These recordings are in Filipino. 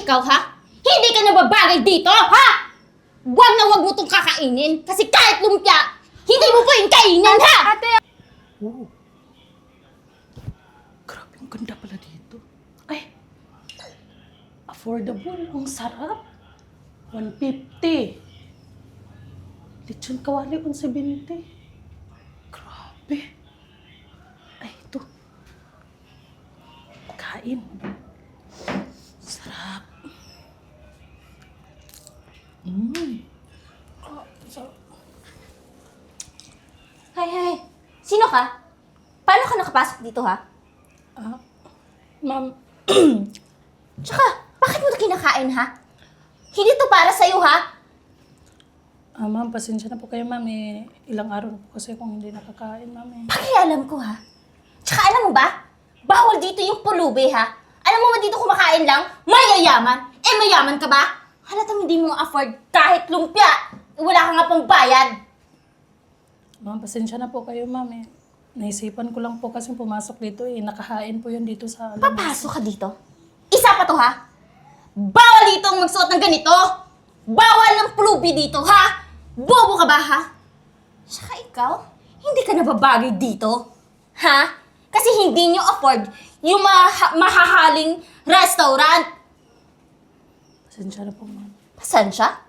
ikaw, ha? Hindi ka nababagay dito, ha? Huwag na huwag mo itong kakainin. Kasi kahit lumpia, hindi mo po yung kainin, ha? Ate! Oh. Grabe, ang ganda pala dito. Ay, affordable. Ang sarap. 150. Lechon kawali, 170. Grabe. Ay, ito. Kain. Sarap. Sarap. Hay. Sino ka? Paano ka nakapasok dito, ha? Ma'am, Tsaka, bakit mo ito kinakain, ha? Hindi to para sa'yo, ha? ma'am, pasensya na po kayo, ma'am. Ilang araw na po kasi akong hindi nakakain, ma'am. Pakialam ko, ha? Tsaka alam mo ba? Bawal dito yung pulubi, ha? Alam mo ba dito kumakain lang? Mayayaman! Eh, mayaman ka ba? Halatang hindi mo afford kahit lumpia. Wala ka nga pang bayad. Ma'am, pasensya na po kayo, ma'am. Naisipan ko lang po kasi pumasok dito. Nakahain po yun dito sa alam. Papasok ka dito? Isa pa to, ha? Bawal dito ang magsuot ng ganito! Bawal ng pulubi dito, ha? Bobo ka ba, ha? Tsaka ikaw, hindi ka nababagay dito. Ha? Kasi hindi nyo afford yung mahahaling restaurant. Pasensya na po, ma'am. Pasensya?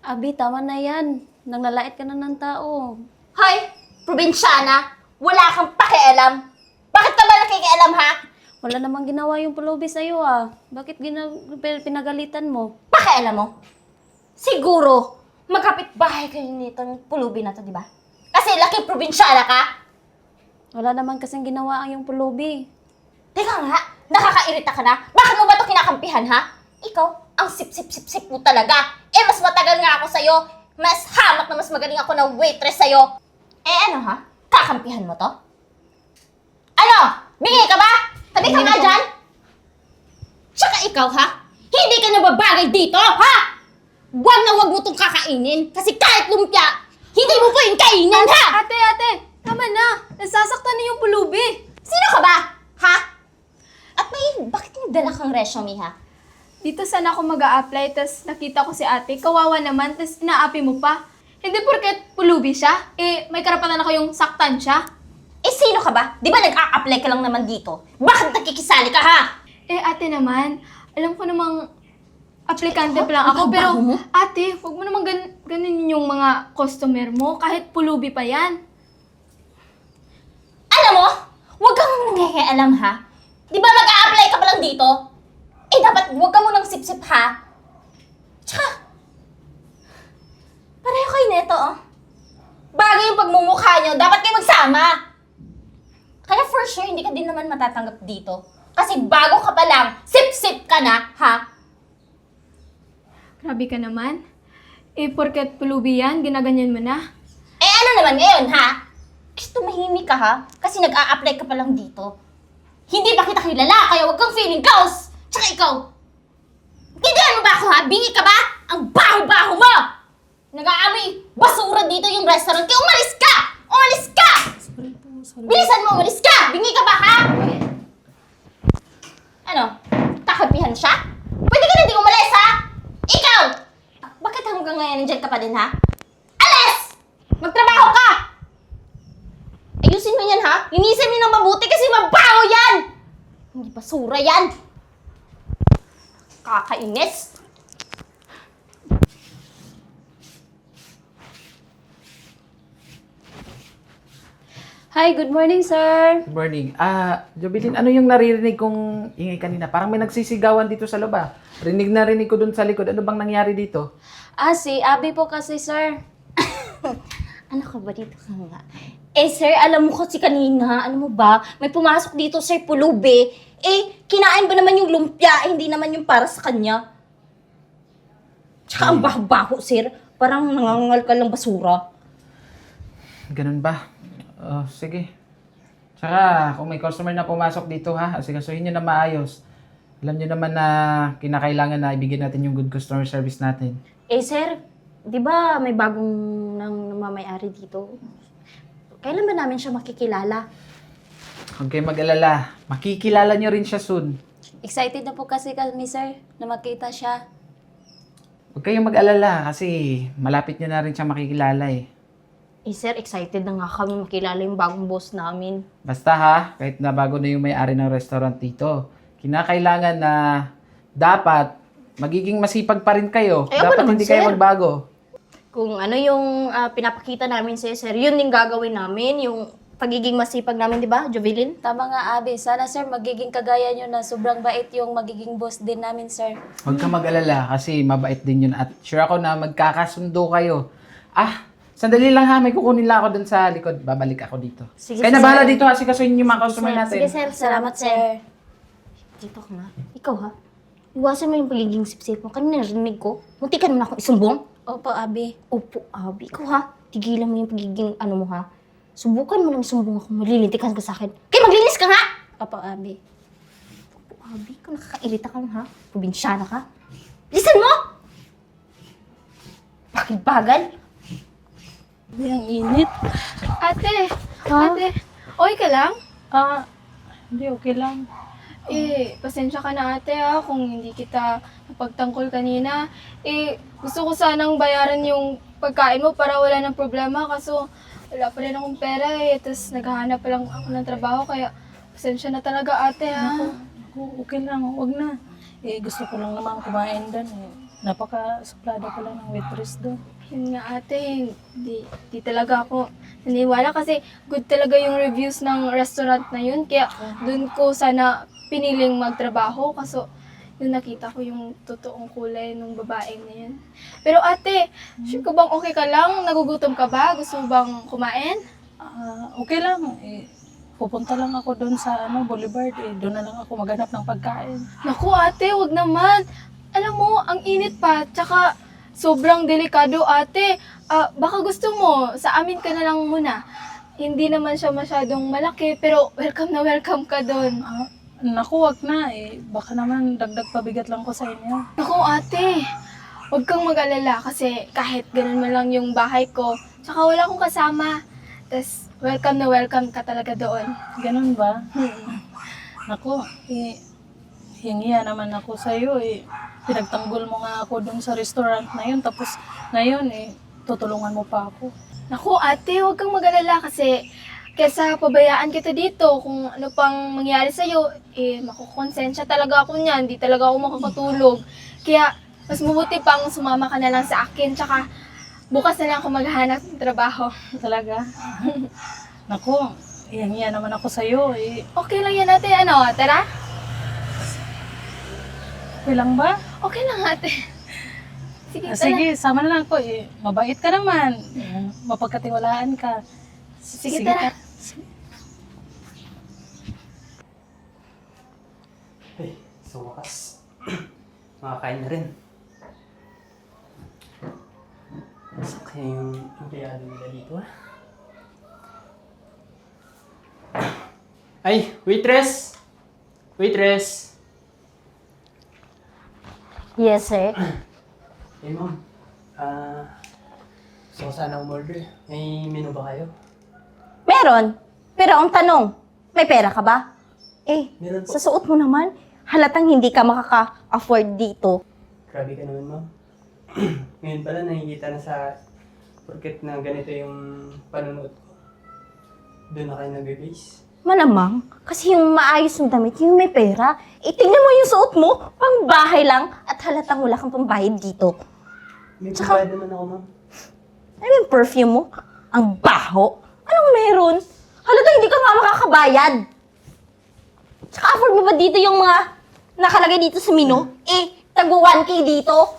Abi, tama na yan. Nanglalait ka na ng tao. Hoy, probinsyana, wala kang pakialam. Bakit ka ba nakikialam, ha? Wala namang ginawa yung pulubi sa'yo ah. Bakit pinagalitan mo? Pakialam mo? Siguro, magkapit-bahay kayo nitong pulubi na to, di ba? Kasi laki probinsyana ka. Wala naman kasing ginawa ang yung pulubi. Teka nga, nakakairita ka na. Bakit mo ba ito kinakampihan, ha? Ikaw, ang sip-sip-sip-sip mo talaga. Eh, mas matagal nga ako sa'yo. Mas hamak na mas magaling ako na waitress sa'yo. Eh, ano ha? Kakampihan mo to? Ano? Bingi ka ba? Tabi ka nga dyan? Tsaka ikaw, ha? Hindi ka nababagay dito, ha? Huwag na huwag mo itong kakainin. Kasi kahit lumpia, hindi mo po yung kainin, ha? Ate! Tama na! Nasasaktan na yung pulubi! Sino ka ba? Ha? At bakit may dala kang resume, ha? Dito sana ako mag-a-apply, tas nakita ko si ate, kawawa naman, tas inaapi mo pa. Hindi porket pulubi siya, eh may karapatan ako yung saktan siya. Eh, sino ka ba? Di ba nag-a-apply ka lang naman dito? Bakit nakikisali ka, ha? Eh ate naman, alam ko namang aplikante pa lang ako, Ang pero baho mo. ate, huwag mo naman ganin yung mga customer mo, kahit pulubi pa yan. Alam mo, huwag kang nangyayaalam, ha? Di ba mag-a-apply ka pa lang dito? Eh, dapat huwag ka munang sip-sip, ha? Tsaka, pareho kayo neto, oh. Bagay yung pagmumukha nyo, dapat kayo magsama. Kaya for sure, hindi ka din naman matatanggap dito. Kasi bago ka pa lang, sip-sip ka na, ha? Grabe ka naman. Eh porket pulubi yan, ginaganyan mo na. Eh, ano naman ngayon, ha? Kasi tumahimik ka, ha? Kasi nag-a-apply ka pa lang dito. Hindi pa kita kilala, kaya huwag kang feeling kaos. Tsaka ikaw, tindihan mo ba ako, ha? Bingi ka ba? Ang baho-baho mo! Nag-aamoy basura dito yung restaurant. Kaya umalis ka! Umalis ka! Sorry po, sorry. Bilisan mo, umalis ka! Bingi ka ba, ha? Ano? Kakampihan siya? Pwede ka na di umalis, ha? Ikaw! Bakit hanggang ngayon nandiyan ka pa din, ha? Alis! Magtrabaho ka! Ayusin mo yan, ha? Linisin mo ng mabuti kasi mabaho yan! Hindi basura yan! Kakainis! Hi, good morning, sir! Good morning. Jobilin, ano yung naririnig kong ingay kanina? Parang may nagsisigawan dito sa loob ah. Rinig ko dun sa likod. Ano bang nangyari dito? Si Abi po kasi, sir. Ano ka ba dito ka nga? Eh, sir, alam mo kasi kanina, ano mo ba, may pumasok dito, sir, pulubi. Eh, kinain ba naman yung lumpia, hindi naman yung para sa kanya. Tsaka ang baho-baho, sir. Parang nangangal ka lang basura. Ganun ba? Sige. Tsaka, kung may customer na pumasok dito ha, asikasuhin nyo na maayos. Alam nyo naman na kinakailangan na ibigay natin yung good customer service natin. Eh, sir, di ba may bagong nang mamayari dito? Kailan ba namin siya makikilala? Huwag kayo mag-alala. Makikilala nyo rin siya soon. Excited na po kasi kami, sir, na makita siya. Huwag kayong mag-alala kasi malapit nyo na rin siya makikilala eh. Eh sir, excited na nga kami makilala yung bagong boss namin. Basta ha, kahit na bago na yung may-ari ng restaurant dito, kinakailangan na dapat magiging masipag pa rin kayo. Eh, ako Dapat naman, hindi kayo sir. magbago. Kung ano yung pinapakita namin sa'yo, sir, yun din gagawin namin. Yung pagiging masipag namin, di ba, Jovelyn? Tama nga, Abi. Sana, sir, magiging kagaya nyo na sobrang bait yung magiging boss din namin, sir. Huwag ka mag-alala kasi mabait din yun at sure ako na magkakasundo kayo. Sandali lang ha, may kukunin lang ako dun sa likod. Babalik ako dito. Sige, Kaya na sir. bahala dito ha, sikasuhin yung mga customer natin. Sige, sir. Salamat, sir. Dito ka na. Ikaw, ha? Iwasan mo yung pagiging sip-sip mo. Kanina narinig ko. Munti ka naman akong isumbong. Opo, Abi. Opo, Abi. Ikaw, ha? Tigilan mo yung pagiging mo, ha? Subukan mo lang isumbong ako. Malilintikan ka sa akin. Kaya maglinis ka nga! Opo, Abi. Opo, Abi. Ikaw nakakairita ka lang, ha? Probinsyana ka. Listen mo! Bakit-bagal? Ang init. Ate, ate, okay ka lang? Hindi, okay lang. Pasensya ka na ate kung hindi kita napagtangkol kanina. Gusto ko sanang bayaran yung pagkain mo para wala ng problema kaso wala pa rin akong pera Tapos naghahanap pa lang ako ng trabaho kaya pasensya na talaga ate Okay lang, huwag na. Gusto ko lang naman kumain doon Napaka-suplada ko lang ng waitress doon. Yun nga ate, di talaga ako naniwala kasi good talaga yung reviews ng restaurant na yun. Kaya dun ko sana piniling magtrabaho kaso yung nakita ko yung totoong kulay ng babaeng na yun. Pero ate, sure ka bang okay ka lang? Nagugutom ka ba? Gusto mo bang kumain? Okay lang. Pupunta lang ako doon sa Boulevard. Doon na lang ako maghanap ng pagkain. Naku ate, wag naman. Alam mo, ang init pa, tsaka sobrang delikado ate. Baka gusto mo, sa amin ka na lang muna. Hindi naman siya masyadong malaki, pero welcome na welcome ka doon. Naku, wag na. Baka naman dagdag pabigat lang ko sa inyo. Naku ate, huwag kang mag-alala kasi kahit ganun man lang yung bahay ko, tsaka wala akong kasama. Tapos welcome na welcome ka talaga doon. Ganun ba? Naku, hingiya naman ako sa iyo. Pinagtanggol mo nga ako doon sa restaurant na yun. Tapos ngayon, tutulungan mo pa ako. Naku ate, huwag kang mag-alala kasi kesa pabayaan kita dito kung ano pang mangyari sa'yo, makukonsensya talaga ako niyan. Hindi talaga ako makakatulog. Kaya mas mabuti pang sumama ka na lang sa akin. Tsaka bukas na lang ako maghahanap ng trabaho. Talaga? Naku, hingiya naman ako sa iyo. Okay lang yan ate. Tara? Okay lang ba? Okay lang ate. Sige, tara. Sige, sama na lang ako. Mabait ka naman. Mapagkatiwalaan ka. Sige, tara. Sa wakas, makakain na rin. Saan kaya yung empleyado nila dito Ay, waitress! Waitress! Yes, sir. Hey ma'am, gusto ko sana umorder. May menu ba kayo? Meron. Pero ang tanong, may pera ka ba? Meron po. Sa suot mo naman, halatang hindi ka makaka-afford dito. Grabe ka naman ma'am. Ngayon pala nakikita na sa porket na ganito yung panonood ko. Doon na kayo nag-base. Malamang, kasi yung maayos ng damit, yung may pera. Tingnan mo yung suot mo, pang bahay lang, at halatang wala kang pambayad dito. May pagbayad naman ako ma'am. Ano yung perfume mo? Ang baho. Anong meron? Halatang hindi ka nga makakabayad. Tsaka afford mo ba dito yung mga nakalagay dito sa menu? Tagwa 1K dito.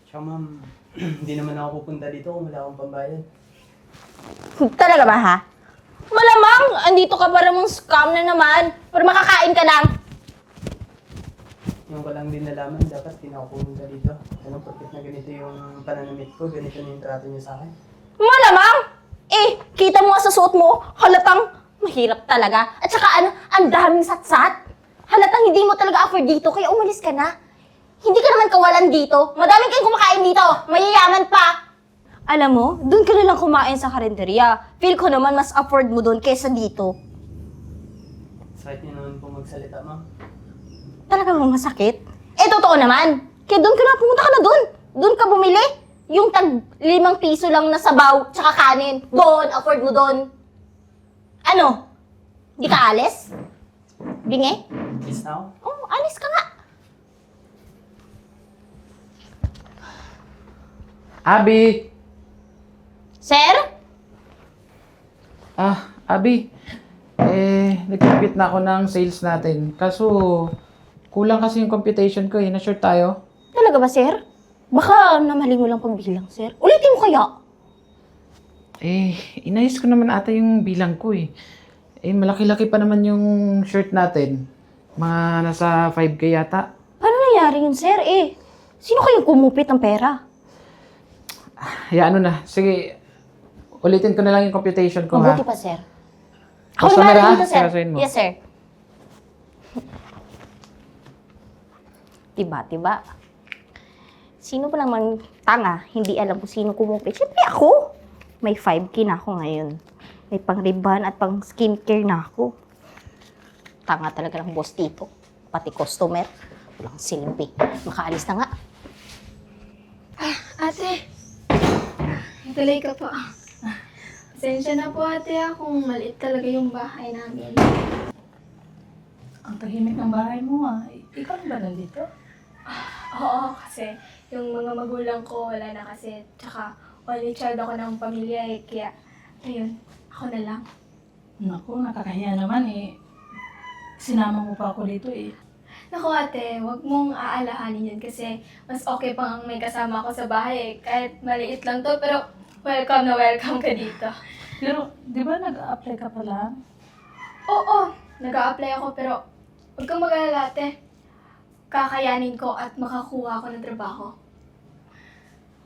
Tsaka ma'am, hindi naman ako pupunta dito kung wala akong pambayad. Talaga ba ha? Malamang, andito ka para mong scam na naman. Para makakain ka lang. Yung ko lang din nalaman, dapat di na ako pumunta dito. Ano, porket na ganito yung pananamit ko, ganito na yung trato niyo sa akin. Malamang! Kita mo nga sa suot mo, halatang mahirap talaga. At saka ang daming satsat. Halatang hindi mo talaga afford dito, kaya umalis ka na. Hindi ka naman kawalan dito. Madaming kayong kumakain dito. Mayayaman pa. Alam mo, doon ka na lang kumain sa karinderya. Feel ko naman mas afford mo doon kaysa dito. Sakit niyo naman po magsalita, ma'am. Talagang masakit? Eh, totoo naman. Kaya doon ka na, pumunta ka na doon. Doon ka bumili. Yung tag 5 piso lang na sabaw, tsaka kanin. Doon, afford mo doon. Ano? Di ka alis? Bingi? Peace now. Oh, alis ka nga. Abi! Sir? Abi. Nag-compute na ako ng sales natin. Kaso, kulang kasi yung computation ko eh. Na-short tayo. Talaga ba, sir? Baka namali mo lang pagbilang, sir. Ulitin mo kaya. Inayos ko naman ata yung bilang ko eh. Malaki-laki pa naman yung shirt natin. Mga nasa 5K yata. Paano nangyari yun, sir? Sino kayong kumupit ng pera? Hayaan na. Sige, ulitin ko na lang yung computation ko ha. Mabuti pa, sir. Basta na na ha, dito, sir. seryosohin mo. Yes, sir. Tiba. Sino pa naman tanga, hindi alam kung sino kumupit? Siyempre ako. May 5K na ako ngayon. May pang-riban at pang-skincare na ako. Tanga talaga ng boss dito. Pati customer. Walang silbi. Makaalis na nga. Ate, tuloy ka pa. Pasensya na po ate kung maliit talaga yung bahay namin. Ang tahimik ng bahay mo Ikaw ba nandito? Oo, kasi yung mga magulang ko wala na kasi. Tsaka only child ako ng pamilya kaya ayun, ako na lang. Naku, nakakahiya naman Sinama mo pa ako dito Naku ate, wag mong aalahanin yun kasi mas okay pang may kasama ako sa bahay kahit maliit lang to pero welcome na welcome ka dito. Pero, di ba nag-a-apply ka pa lang? Oo, nag-a-apply ako pero huwag kang mag-alala ate. Kakayanin ko at makakuha ako ng trabaho.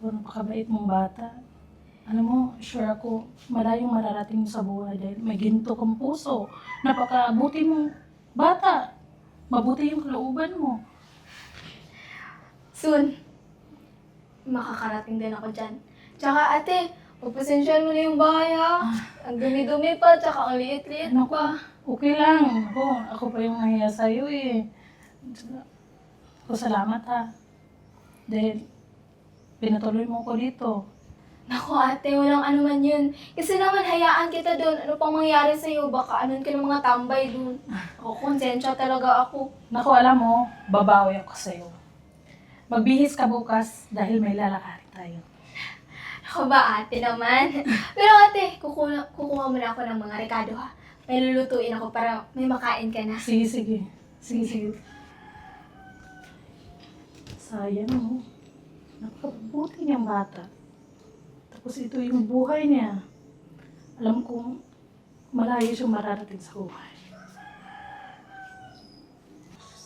Napakabait mong bata. Alam mo, sure ako, malayong mararating mo sa buhay dahil may ginto kang puso. Napakabuti mong bata. Mabuti yung kalooban mo. Soon, makakarating din ako dyan. Tsaka ate, pagpasensyahan mo na yung bahay ha. Ang dumi-dumi pa, tsaka ang liit-liit Naku, pa. okay lang. Ako pa yung nahiya sa'yo Ako salamat ha. Dahil pinatuloy mo ko dito. Naku ate, walang ano man yun. Kasi naman hayaan kita doon. Ano pang mangyari sa'yo? Baka anon ka ng mga tambay doon. Ako, konsensya talaga ako. Naku, alam mo, babawi ako sa'yo. Magbihis ka bukas dahil may lalakarin tayo. Ako ba ate naman? Pero ate, kukuha muna ako ng mga rekado ha. May lulutuin ako para may makain ka na. Sige. Sayang mo. Napakabuti niyang bata. Tapos ito yung buhay niya. Alam kong malayo siyang mararating sa buhay.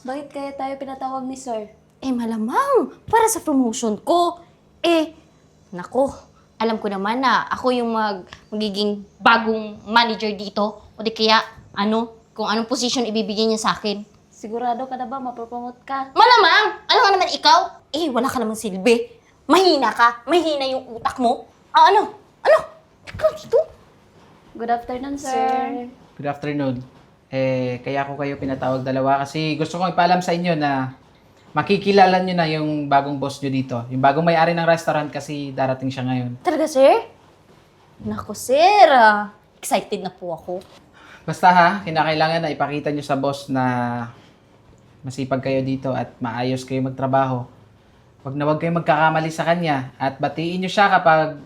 Bakit kaya tayo pinatawag ni sir? Malamang. Para sa promotion ko. Nako. Alam ko naman na ako yung magiging bagong manager dito. O di kaya, kung anong position ibibigay niya sa akin. Sigurado ka na ba mapropromote ka? Malamang! Alam nga naman ikaw? Wala ka namang silbi. Mahina ka. Mahina yung utak mo. Ano? Ikaw dito? Good afternoon, sir. Good afternoon. Kaya ako kayo pinatawag dalawa kasi gusto kong ipaalam sa inyo na makikilala nyo na yung bagong boss nyo dito. Yung bagong may-ari ng restaurant kasi darating siya ngayon. Talaga, sir? Nako, sir. Excited na po ako. Basta ha, kinakailangan na ipakita nyo sa boss na masipag kayo dito at maayos kayo magtrabaho. Huwag kayo magkakamali sa kanya at batiin nyo siya kapag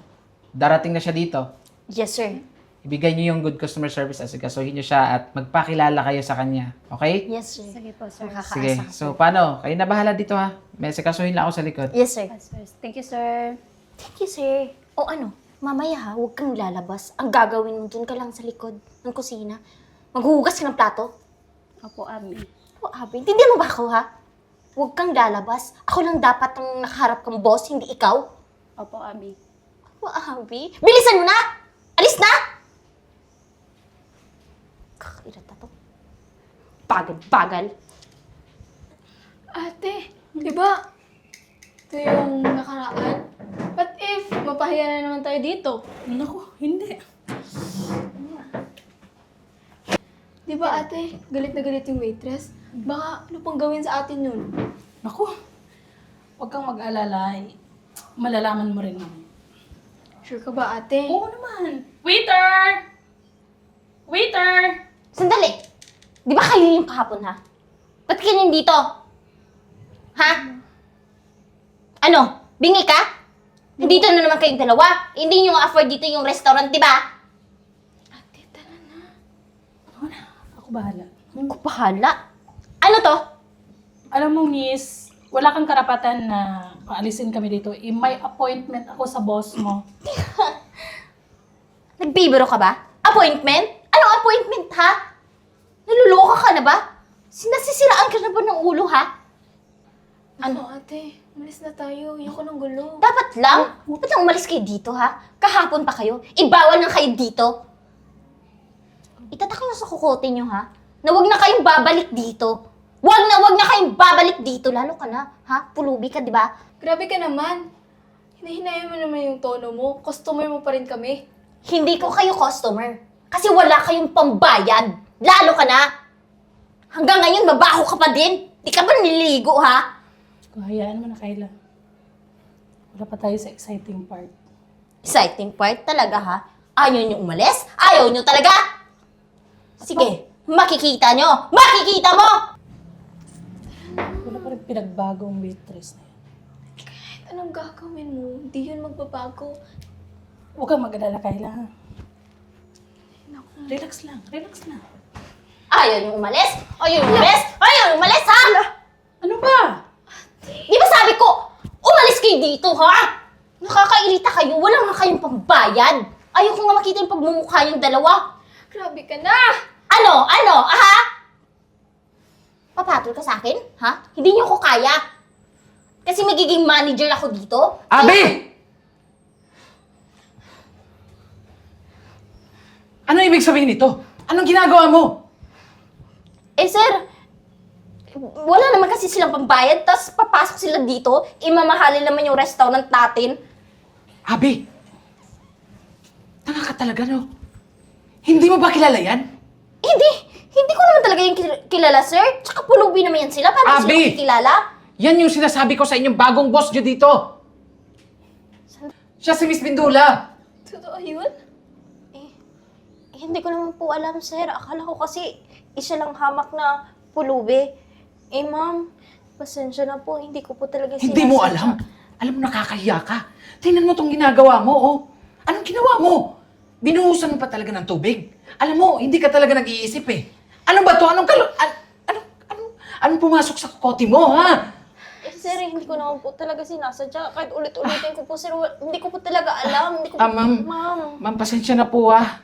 darating na siya dito. Yes, sir. Ibigay nyo yung good customer service at sigasuhin nyo siya at magpakilala kayo sa kanya. Okay? Yes, sir. Sige po, sir. Sige. So, paano? Kayo na bahala dito ha. May sigasuhin lang ako sa likod. Yes, sir. Thank you, sir. Thank you, sir. Mamaya ha, huwag kang lalabas. Ang gagawin mo dun ka lang sa likod ng kusina. Maghuhugas ka ng plato. Opo, Abi. Abi, intindihan mo ba ako ha? Huwag kang lalabas. Ako lang dapat ang nakaharap kang boss, hindi ikaw. Opo, Abi. Abi, bilisan mo na! Alis na! Kakirata to. Bagal-bagal. Ate, di ba? Ito yung nakaraan. What if mapahiya na naman tayo dito? Naku, hindi. Di ba ate, galit na galit yung waitress? Baka ano pang gawin sa atin yun? Naku, huwag kang mag-alala. Malalaman mo rin naman. Sure ka ba ate? Oo naman. Waiter! Waiter! Sandali! Di ba kayo yung kahapon, ha? Ba't kayo dito? Ha? Ano? Bingi ka? Dito na naman kayong dalawa. Hindi nyo afford dito yung restaurant, di ba? Ate, tara na. Ako bahala. Ako bahala. Ano to? Alam mo, miss, wala kang karapatan na paalisin kami dito. May appointment ako sa boss mo. Nagbibiro ka ba? Appointment? Anong appointment, ha? Naluloka ka na ba? Sinasisiraan ka na ba ng ulo, ha? Ano ate? Umalis na tayo. Ayoko ng gulo. Dapat lang. Ba't lang umalis kayo dito, ha? Kahapon pa kayo. Ibawal na kayo dito. Itatak nyo sa kukote nyo, ha? Na wag na kayong babalik dito. Wag na kayong babalik dito. Lalo ka na, ha? Pulubi ka, di ba? Grabe ka naman. Hinahinayan mo naman yung tono mo. Customer mo pa rin kami. Hindi ko kayo customer. Kasi wala kayong pambayad. Lalo ka na. Hanggang ngayon, mabaho ka pa din. Di ka ba nililigo, ha? Hayaan mo na, Kayla. Wala pa tayo sa exciting part. Exciting part talaga, ha? Ayaw nyo umalis? Ayaw nyo talaga? Sige, makikita nyo! Makikita mo! Wala pa rin pinagbago ang waitress na yan. Anong gagawin mo? Hindi yun magbabago. Huwag kang mag-alala, Kayla. Ha? Relax lang. Relax lang. Ayaw nyo umalis? Ayaw nyo umalis? Ayaw nyo umalis, ha? Ano ba? Di ba sabi ko, umalis kayo dito, ha? Nakakairita kayo, wala nga kayong pambayad. Ayaw ko nga makita yung pagmumukha yung dalawa. Grabe ka na! Ano? Ano? Aha? Papatol ka sa akin? Ha? Hindi niyo ko kaya. Kasi magiging manager ako dito. Abi! Ano ibig sabihin nito? Anong ginagawa mo? Eh, sir, wala naman kasi silang pambayad, tapos papasok sila dito, imamahalin naman yung restaurant natin. Abi! Tanga ka talaga, no? Hindi mo ba kilala yan? Hindi ko naman talaga yung kilala, sir. Tsaka pulubi naman yan sila, paano sila Abi! kilala? Yan yung sinasabi ko sa inyong bagong boss nyo dito. Siya si Miss Bindula. Totoo yun? Hindi ko naman po alam, sir. Akala ko kasi isa lang hamak na pulubi. Eh, ma'am, pasensya na po. Hindi ko po talaga Hindi mo alam. Alam mo, nakakahiya ka. Tingnan mo tong ginagawa mo, oh. Anong ginawa mo? Binuhusan mo pa talaga ng tubig. Alam mo, hindi ka talaga nag-iisip eh. Ano ba to? Anong pumasok sa kokote mo, ha? Eh, sir, hindi ko naman po talaga sinasadya. Kahit ulit-ulitin ko po, sir. Hindi ko po talaga alam. Hindi ko po, Ma'am. Ma'am, pasensya na po, ah.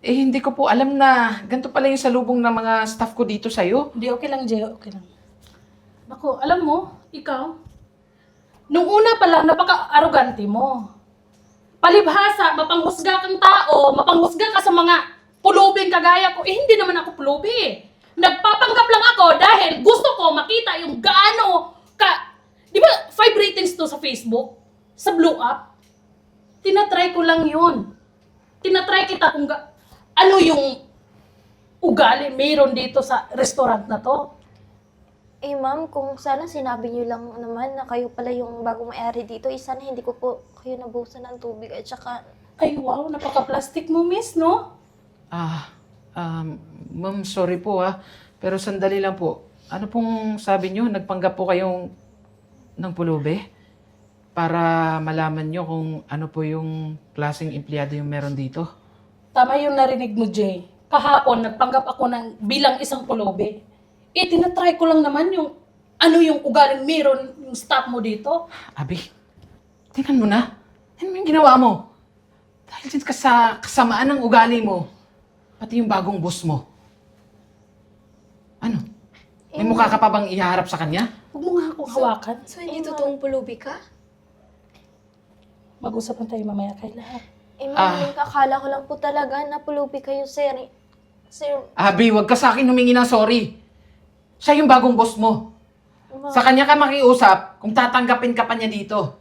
Eh, hindi ko po alam na ganito pala yung salubong ng mga staff ko dito sa'yo. Hindi, okay lang, Jay. Okay lang. Naku, alam mo, ikaw, nung una pa lang, napaka-arrogante mo. Palibhasa, mapanghusga kang tao, mapanghusga ka sa mga pulubing kagaya ko. Eh, hindi naman ako pulubi. Nagpapanggap lang ako dahil gusto ko makita yung gaano ka... Di ba, 5 ratings to sa Facebook? Sa Blue Up? Tinatry ko lang yun. Tinatry kita kung ano yung ugali meron dito sa restaurant na to. Eh ma'am, kung sana sinabi niyo lang naman na kayo pala yung bagong may-ari dito, eh sana hindi ko po kayo nabuhusan ng tubig at saka... Ay wow, napaka-plastic mo, miss, no? Ma'am, sorry po, ah. Pero sandali lang po. Ano pong sabi nyo? Nagpanggap po kayong ng pulubi? Para malaman nyo kung ano po yung klaseng empleyado yung meron dito. Tama yung narinig mo, Jay. Kahapon, nagpanggap ako ng bilang isang pulubi. Eh, tinatry ko lang naman yung ano yung ugaling meron yung staff mo dito. Abi, tingnan mo na. Ano yung ginawa mo? Dahil din ka sa kasamaan ng ugali mo, pati yung bagong boss mo. Ano? May mukha ka pa bang ihaharap sa kanya? Huwag mo nga akong hawakan. So, hindi totoong pulubi ka? Mag-usapan tayo mamaya kay lahat. Eh ma'am, akala ko lang po talaga na pulubi kayo, sir. Sir, Abi, wag ka sa akin humingi ng sorry. Siya yung bagong boss mo. Sa kanya ka makiusap kung tatanggapin ka pa niya dito.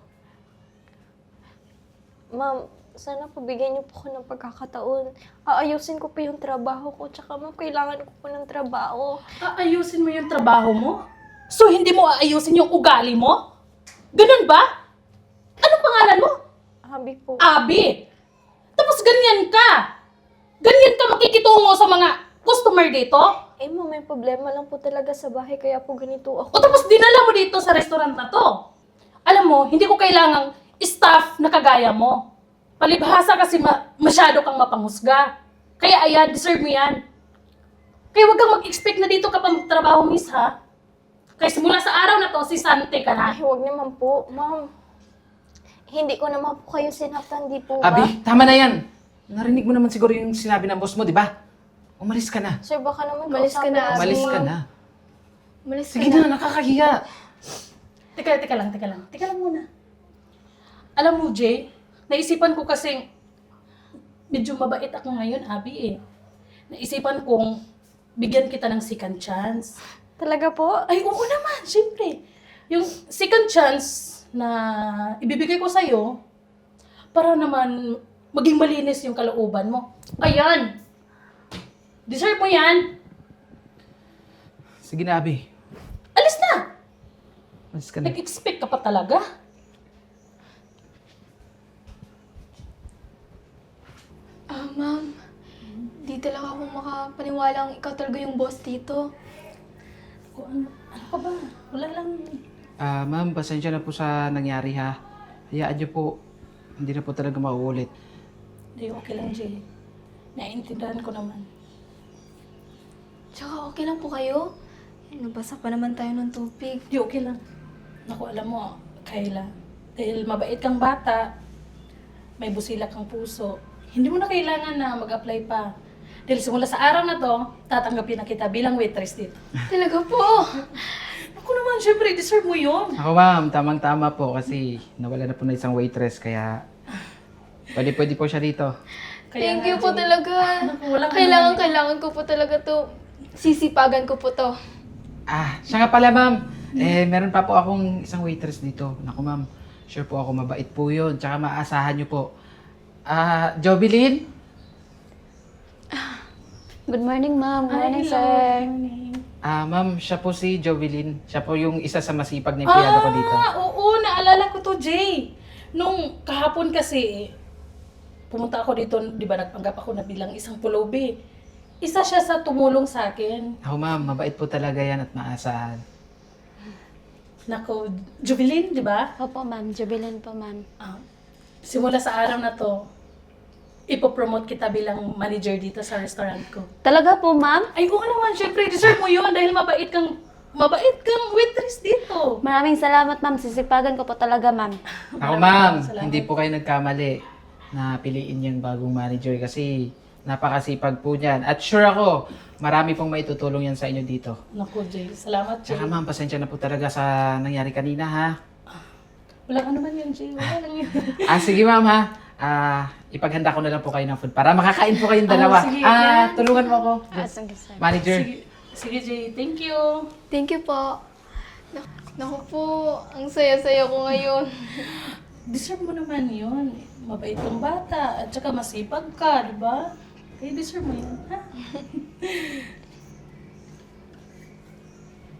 ma'am, sana po bigyan niyo po ako ng pagkakataon. Aayusin ko po yung trabaho ko. Tsaka ma'am, kailangan ko po ng trabaho. Aayusin mo yung trabaho mo? So, hindi mo aayusin yung ugali mo? Ganun ba? Anong pangalan mo? Habi po. Abi! Tapos ganyan ka! Ganyan ka makikitungo sa mga customer dito? Eh ma'am, may problema lang po talaga sa bahay. Kaya po ganito O ako. tapos dinala mo dito sa restaurant na to? Alam mo, hindi ko kailangang staff na kagaya mo. Palibhasa kasi masyado kang mapanghusga. Kaya ayan, deserve mo yan. Kaya huwag kang mag-expect na dito ka pa magtrabaho, miss, ha? Kaya simula sa araw na to, si Sante ka na. Ay, huwag naman po. Ma'am, hindi ko naman po kayo sinaktan, di po ba? Abi, tama na yan. Narinig mo naman siguro yung sinabi ng boss mo, di ba? Umalis ka na. Sir, baka naman Umalis ka kausapin na, ko si Umalis ka ma'am. na. Malis ka Sige na. na, nakakahiya. Teka lang muna. Alam mo, Jay, naisipan ko kasing medyo mabait ako ngayon, Abi, eh. Naisipan kong bigyan kita ng second chance. Talaga po? Ay, oo naman, siyempre. Yung second chance na ibibigay ko sa'yo, para naman maging malinis yung kalooban mo. Ayan! Deserve mo yan! Sige na, Abi. Alis na! Umalis ka na. Nag-expect ka pa talaga? Ma'am, di talaga ako makapaniwala ang ikaw talaga yung boss dito. Ano ka ba? Wala lang. Ma'am, pasensya na po sa nangyari ha. Hayaan niyo po, hindi na po talaga mauulit. Hindi, okay lang, Jay. Naiintindihan ko naman. Tsaka okay lang po kayo. Nabasa pa naman tayo ng tubig. Hindi, okay lang. Naku, alam mo, Kayla, dahil mabait kang bata, may busila kang puso, hindi mo na kailangan na mag-apply pa. Dahil simula sa araw na to, tatanggapin na kita bilang waitress dito. Talaga po. Ako naman, syempre, deserve mo yun. Ako ma'am, tamang-tama po kasi nawala na po na isang waitress kaya pwede po siya dito. Thank nga, you po Jay, talaga. Naku, walang Kailangan ko po talaga to. Sisipagan ko po to. Siya nga pala ma'am, meron pa po akong isang waitress dito. Naku ma'am, sure po ako mabait po yun. Tsaka maasahan niyo po. Jovelyn? Good morning, ma'am. Good morning, Ay, sir. morning. Ma'am, siya po si Jovelyn. Siya po yung isa sa masipag na empleyado ko dito. Oo, naalala ko to, Jay. Nung kahapon kasi, pumunta ako dito, di ba, nagpanggap ako na bilang isang pulubi. Isa siya sa tumulong sa akin. Ako ma'am, mabait po talaga yan at maasahan. Nako, Jubilin, di ba? Opo, ma'am. Jubilin po, ma'am. Simula sa araw na to, ipopromote kita bilang manager dito sa restaurant ko. Talaga po, ma'am? Ay, oo naman, syempre, deserve mo yun dahil mabait kang waitress dito. Maraming salamat, ma'am. Sisipagan ko po talaga, ma'am. Ako ma'am, Salamat. hindi po kayo nagkamali na piliin yung bagong manager kasi napakasipag po niyan. At sure ako, marami pong maitutulong yan sa inyo dito. Naku, Jay, salamat, Jay. Tsaka ma'am, pasensya na po talaga sa nangyari kanina ha. Walang ano man yan, Jay. Wala lang yan. Sige ma'am ha. Ipaghanda ko na lang po kayo ng food para makakain po kayong dalawa. sige, yan. Tulungan mo ako. Sige, sir. Manager. Sige, Jay. Thank you. Thank you po. Naku po, ang saya-saya ko ngayon. Deserve mo naman yun. Mabait kang bata at saka masipag ka, di ba? Kaya deserve mo yun, ha?